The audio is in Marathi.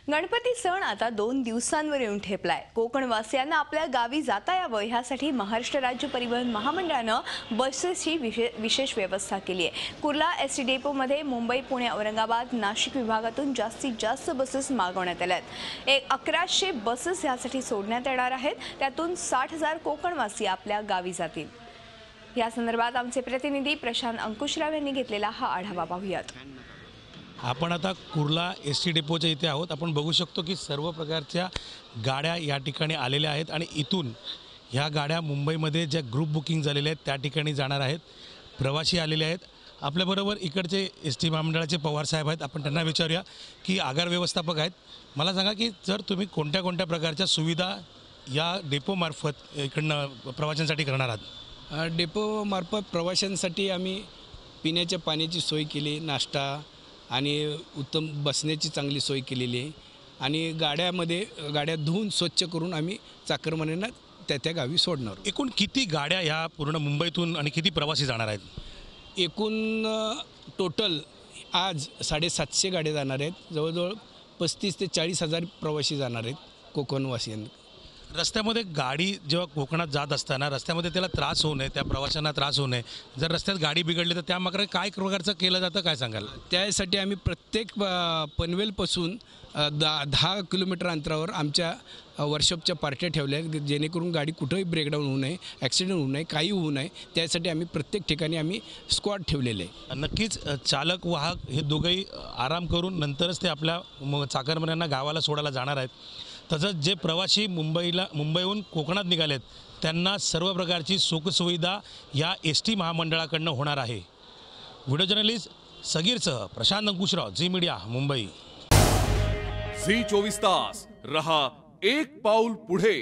गणपती सण आता 2 दिवसांवर येऊन ठेपलाय। कोकणवासियांना आपल्या गावी जाता यावं यासाठी महाराष्ट्र राज्य परिवहन महामंडळानं बसेसची विशेष व्यवस्था केली आहे। कुर्ला एसटी डेपोमध्ये मुंबई, पुणे, औरंगाबाद, नाशिक विभागातून जास्तीत जास्त बसेस मागवण्यात आल्या आहेत। 1100 बसेस यासाठी सोडण्यात येणार आहेत। त्यातून 60,000 कोकणवासी आपल्या गावी जातील। या संदर्भात आमचे प्रतिनिधी प्रशांत अंकुशराव यांनी घेतलेला हा आढावा पाहूयात। आपण आता कुर्ला एसटी डेपोच्या इथे आहोत। आपण बघू शकतो की सर्व प्रकारच्या गाड्या या ठिकाणी आलेल्या आहेत आणि इथून ह्या गाड्या मुंबईमध्ये ज्या ग्रुप बुकिंग झालेले आहेत त्या ठिकाणी जाणार आहेत। प्रवासी आलेले आहेत। आपल्याबरोबर इकडचे एसटी महामंडळाचे पवार साहेब आहेत। आपण त्यांना विचारूया की आगार व्यवस्थापक आहेत। मला सांगा की जर तुम्ही कोणत्या कोणत्या प्रकारच्या सुविधा या डेपोमार्फत इकडनं प्रवाशांसाठी करणार आहात? डेपोमार्फत प्रवाशांसाठी आम्ही पिण्याच्या पाण्याची सोय केली, नाश्ता आणि उत्तम बसण्याची चांगली सोय केलेली आहे आणि गाड्या धुवून स्वच्छ करून आम्ही चाकरमान्यांना त्या गावी सोडणार। एकूण किती गाड्या ह्या पूर्ण मुंबईतून आणि किती प्रवासी जाणार आहेत? एकूण टोटल आज 750 गाड्या जाणार आहेत। जवळजवळ 35 ते 40,000 प्रवासी जाणार आहेत कोकणवासियांना। रस्त्यामध्ये गाडी जेव्हा कोकणात जात असताना रस्त्यामध्ये त्याला त्रास होऊ नये, त्या प्रवाशांना त्रास होऊ नये, जर रस्त्यात गाडी बिघडली तर त्यामागे काय प्रकारचं केलं जातं, काय सांगाल? त्यासाठी आम्ही प्रत्येक पनवेलपासून 10 किलोमीटर अंतरावर आमच्या वर्कशॉपच्या पार्ट्या ठेवल्या आहेत, जेणेकरून गाडी कुठंही ब्रेकडाऊन होऊ नये, ॲक्सिडेंट होऊ नये, काही होऊ नये। त्यासाठी आम्ही प्रत्येक ठिकाणी आम्ही स्क्वॉड ठेवलेले आहे। नक्कीच चालक वाहक हे दोघंही आराम करून नंतरच ते आपल्या चाकरमान्यांना गावाला सोडायला जाणार आहेत। तसंच जे प्रवासी मुंबईहून कोकणात निघालेत त्यांना सर्व प्रकारची सुखसुविधा या एसटी महामंडळाकडनं होणार आहे। व्हिडिओ जर्नलिस्ट सगीरसह Prashant Ankushrao, Zee media, Mumbai. Zee 24 तास रहा एक पाऊल पुढे।